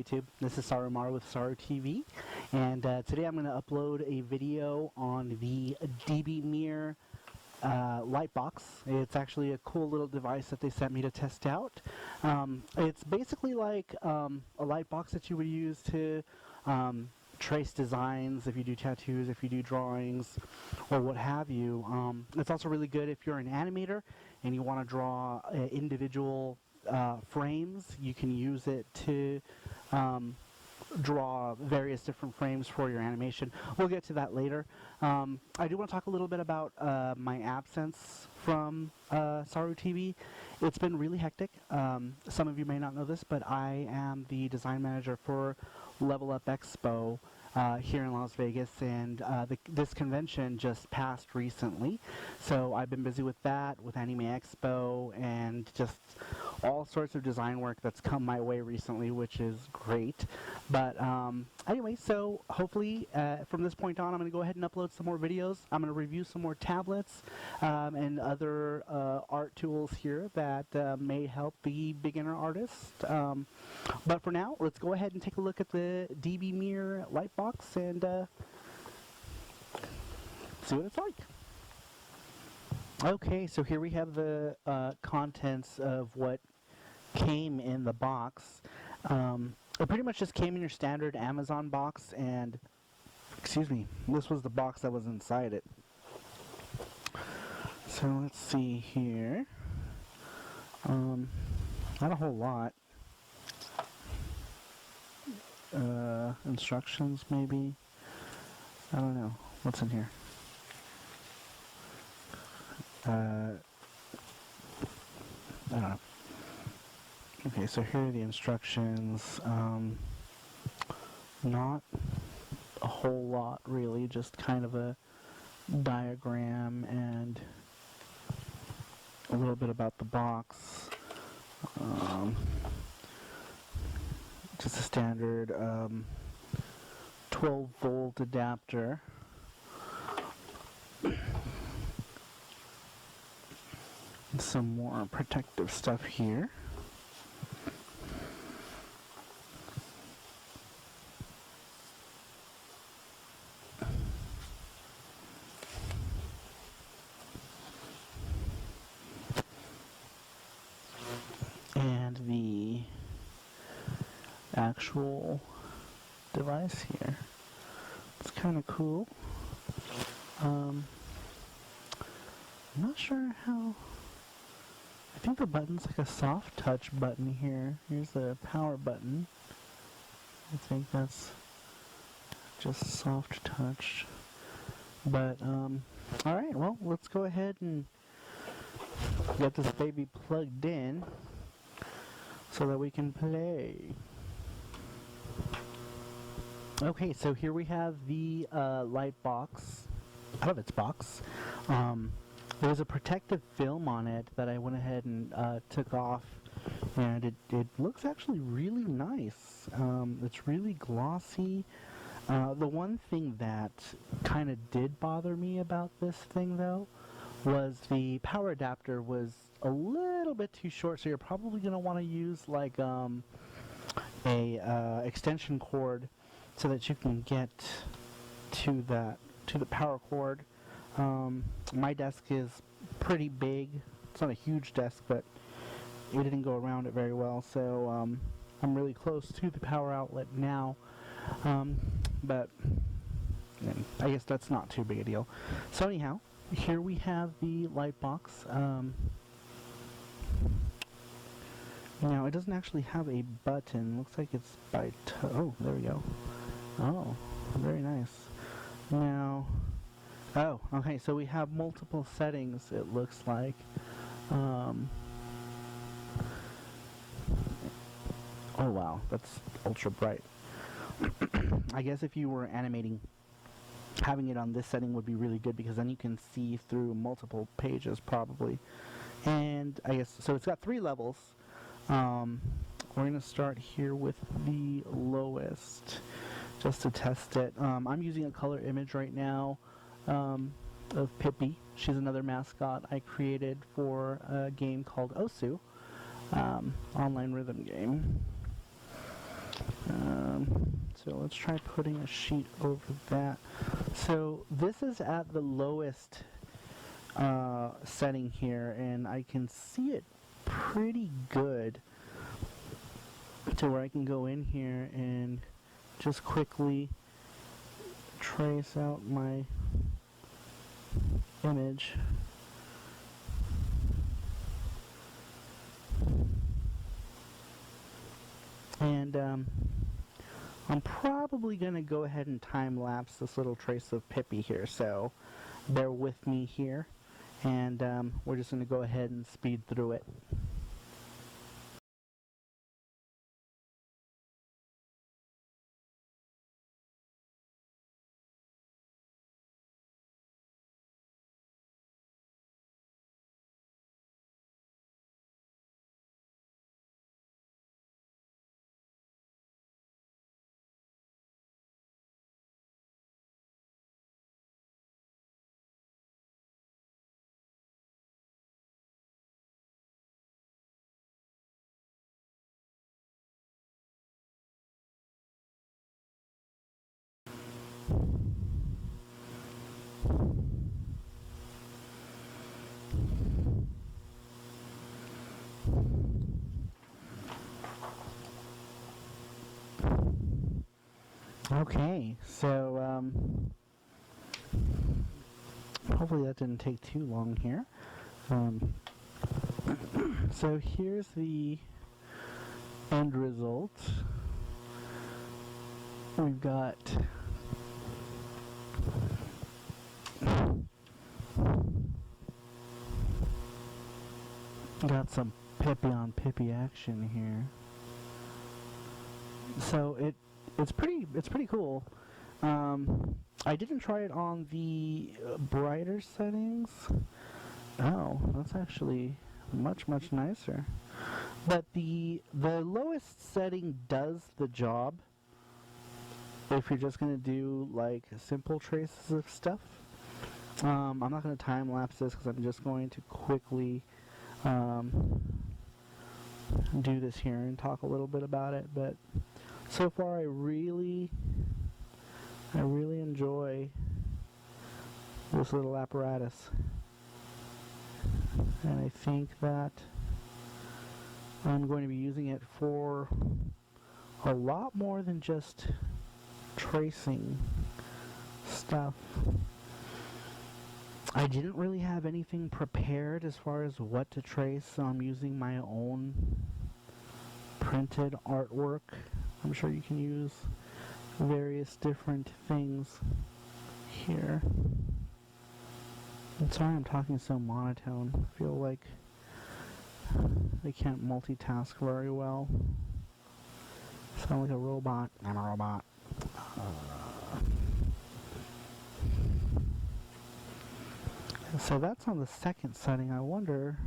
YouTube. This is Sarumaru with Saru TV, and today I'm going to upload a video on the Dbmier Light Box. It's actually a cool little device that they sent me to test out. It's basically like a light box that you would use to trace designs, if you do tattoos, if you do drawings, or what have you. It's also really good if you're an animator and you want to draw individual frames. You can use it to draw various different frames for your animation. We'll get to that later. I do want to talk a little bit about my absence from Saru TV. It's been really hectic. Some of you may not know this, but I am the design manager for Level Up Expo here in Las Vegas, and this convention just passed recently, so I've been busy with that, with Anime Expo, and just all sorts of design work that's come my way recently, which is great. But anyway, so hopefully from this point on, I'm going to go ahead and upload some more videos. I'm going to review some more tablets and other art tools here that may help the beginner artist. But for now, let's go ahead and take a look at the Dbmier Light Box and see what it's like. Okay, so here we have the contents of what came in the box. It pretty much just came in your standard Amazon box, and excuse me, this was the box that was inside it. So let's see here. Not a whole lot. Instructions maybe. I don't know. What's in here? I don't know. Okay, so here are the instructions. Not a whole lot really, just kind of a diagram and a little bit about the box. Just a standard 12-volt adapter. Some more protective stuff here. And the actual device here. It's kind of cool. I'm not sure how. I think the button's like a soft touch button here. Here's the power button. I think that's just soft touch. But alright, well, let's go ahead and get this baby plugged in so that we can play. Okay, so here we have the light box out of its box. There's a protective film on it that I went ahead and took off, and it looks actually really nice. It's really glossy. The one thing that kind of did bother me about this thing, though, was the power adapter was a little bit too short, so you're probably going to want to use like a extension cord so that you can get to the power cord. My desk is pretty big. It's not a huge desk, but it didn't go around it very well, so I'm really close to the power outlet now. But I guess that's not too big a deal. So anyhow, here we have the light box. Now it doesn't actually have a button. Looks like it's by oh, there we go. Oh, very nice. Now, oh, okay, so we have multiple settings, it looks like. Oh wow, that's ultra bright. I guess if you were animating, having it on this setting would be really good, because then you can see through multiple pages probably. And I guess, so it's got 3 levels. We're going to start here with the lowest, just to test it. I'm using a color image right now of Pippi. She's another mascot I created for a game called Osu, online rhythm game. So let's try putting a sheet over that. So this is at the lowest setting here, and I can see it pretty good to where I can go in here and just quickly trace out my image. And I'm probably going to go ahead and time-lapse this little trace of Pippi here, so bear with me here, and we're just going to go ahead and speed through it. Okay, so hopefully that didn't take too long here. So here's the end result. We've got some Pippi on Pippi action here. So it's pretty cool. I didn't try it on the brighter settings. Oh, that's actually much nicer. But the lowest setting does the job if you're just gonna do like simple traces of stuff. I'm not gonna time lapse this because I'm just going to quickly do this here and talk a little bit about it. But so far, I really enjoy this little apparatus, and I think that I'm going to be using it for a lot more than just tracing stuff. I didn't really have anything prepared as far as what to trace, so I'm using my own printed artwork. I'm sure you can use various different things here. I'm sorry I'm talking so monotone. I feel like I can't multitask very well. Sound like a robot. I'm a robot. So that's on the second setting. I wonder.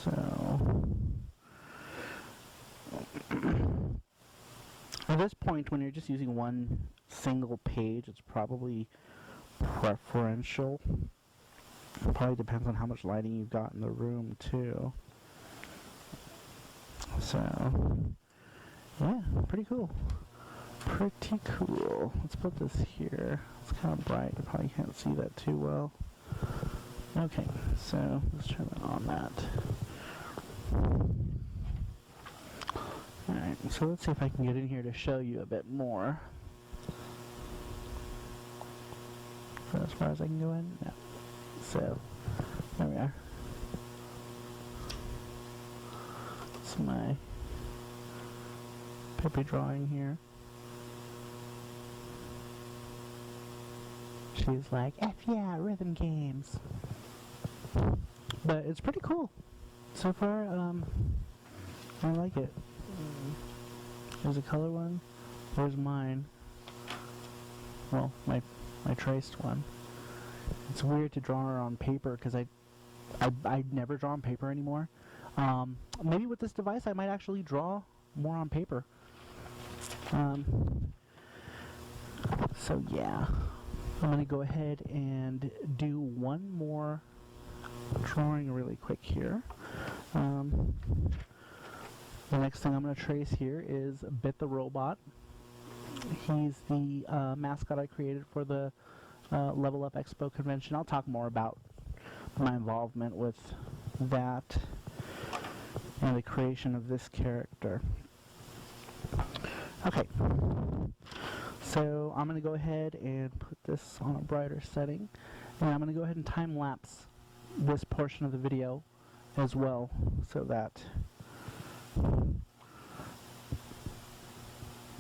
So at this point, when you're just using one single page, it's probably preferential. It probably depends on how much lighting you've got in the room too. So yeah, pretty cool. Pretty cool. Let's put this here. It's kind of bright. You probably can't see that too well. Okay, so let's turn that on that. Alright, so let's see if I can get in here to show you a bit more. So as far as I can go in? No. So, there we are. It's my Pippi drawing here. She's like, F yeah, rhythm games. But it's pretty cool. So far, I like it. There's a color one. Where's mine? Well, my traced one. It's weird to draw her on paper because I never draw on paper anymore. Maybe with this device I might actually draw more on paper. So yeah, I'm going to go ahead and do one more drawing really quick here. The next thing I'm going to trace here is Bit the Robot. He's the mascot I created for the Level Up Expo convention. I'll talk more about my involvement with that and the creation of this character. Okay, so I'm going to go ahead and put this on a brighter setting, and I'm going to go ahead and time lapse this portion of the video as well, so that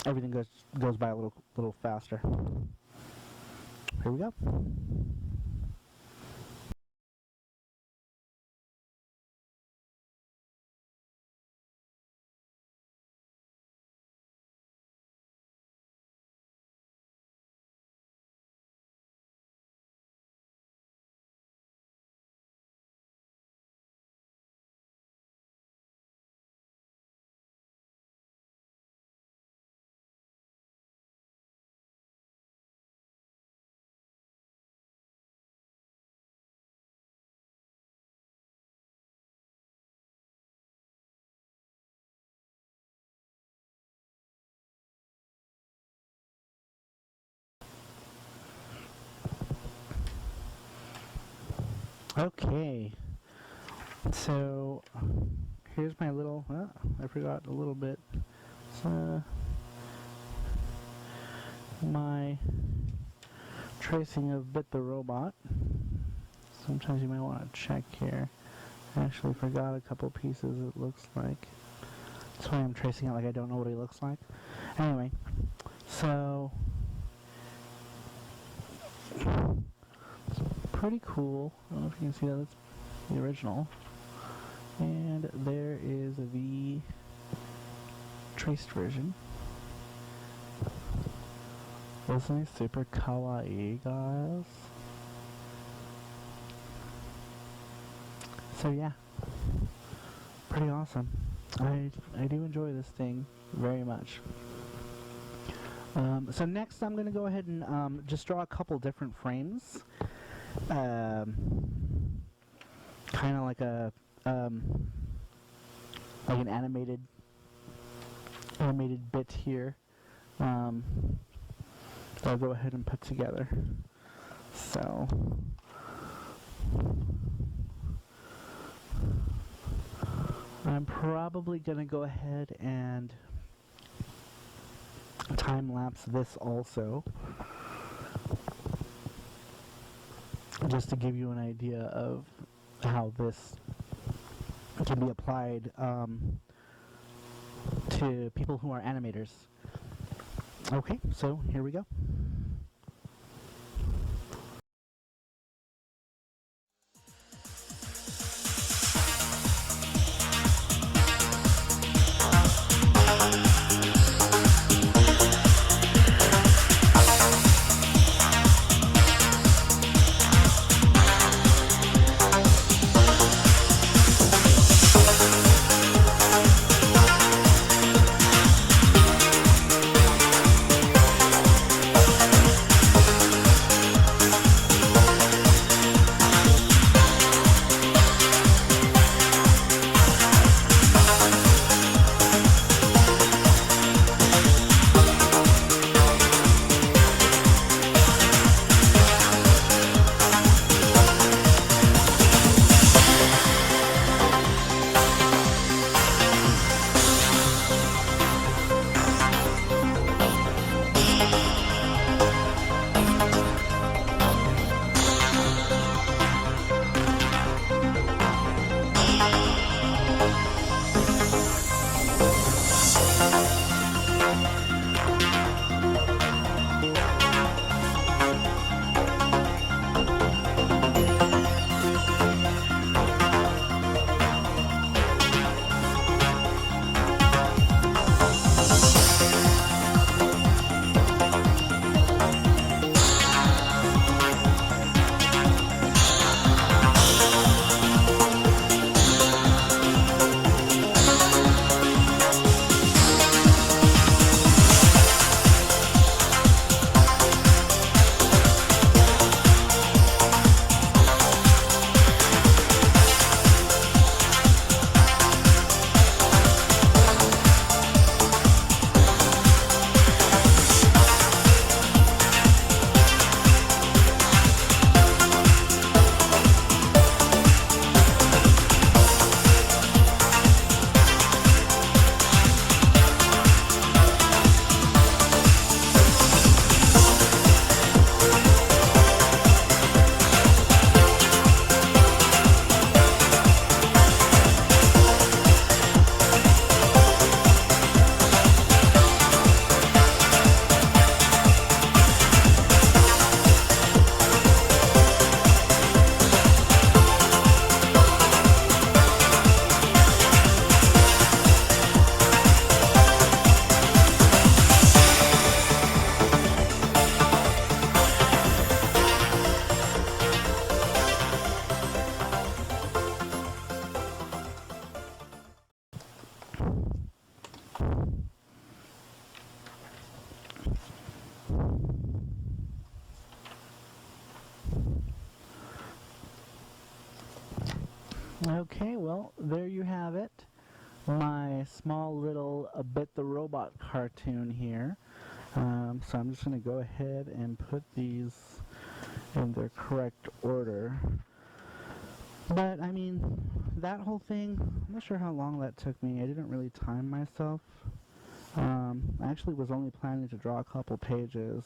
everything goes by a little faster. Here we go. Okay, so here's my little, I forgot a little bit. So my tracing of Bit the Robot. Sometimes you might want to check here. I actually forgot a couple pieces, it looks like. That's why I'm tracing it like I don't know what he looks like. Anyway, so it's pretty cool. I don't know if you can see that. That's the original. And there is the traced version. Isn't he super kawaii, guys? So yeah, pretty awesome. I do enjoy this thing very much. So next I'm going to go ahead and just draw a couple different frames. Kind of like a like an animated bit here. That I'll go ahead and put together. So I'm probably going to go ahead and time-lapse this also, just to give you an idea of how this can be applied to people who are animators. Okay, so here we go. Okay, well, there you have it. My small little Bit the Robot cartoon here. So I'm just going to go ahead and put these in their correct order. But, I mean, that whole thing, I'm not sure how long that took me. I didn't really time myself. I actually was only planning to draw a couple pages.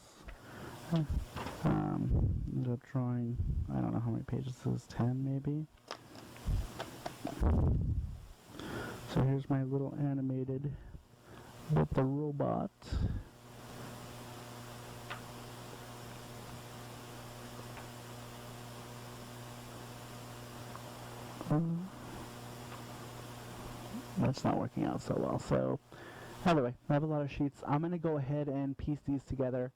Ended up drawing, I don't know how many pages this is, 10 maybe? So here's my little animated Bit the Robot. That's not working out so well. So anyway, I have a lot of sheets. I'm going to go ahead and piece these together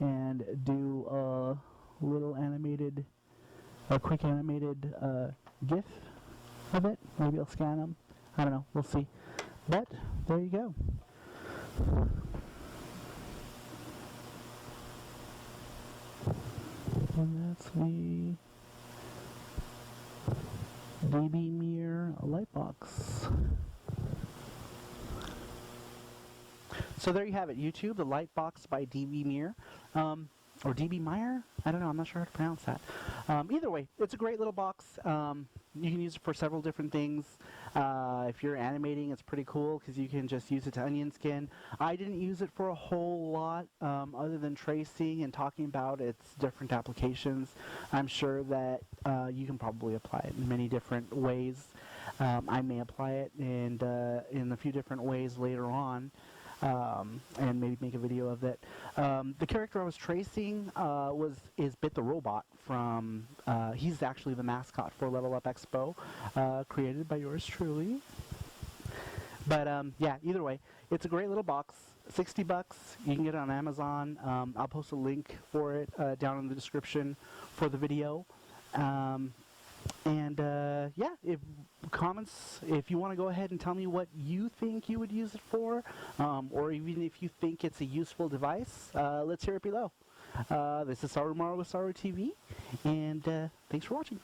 and do a little animated, a quick animated GIF of it. Maybe I'll scan them. I don't know. We'll see. But there you go. And that's the Dbmier Light Box. So there you have it, YouTube, the Light Box by Dbmier. Or Dbmier? I don't know, I'm not sure how to pronounce that. Either way, it's a great little box. You can use it for several different things. If you're animating, it's pretty cool because you can just use it to onion skin. I didn't use it for a whole lot other than tracing and talking about its different applications. I'm sure that you can probably apply it in many different ways. I may apply it in a few different ways later on. And maybe make a video of it. The character I was tracing is Bit the Robot from, he's actually the mascot for Level Up Expo, created by yours truly. But yeah, either way, it's a great little box, 60 bucks, you can get it on Amazon. I'll post a link for it down in the description for the video. Yeah, if you want to go ahead and tell me what you think you would use it for, or even if you think it's a useful device, let's hear it below. This is Sarumaru with Saru TV, and thanks for watching.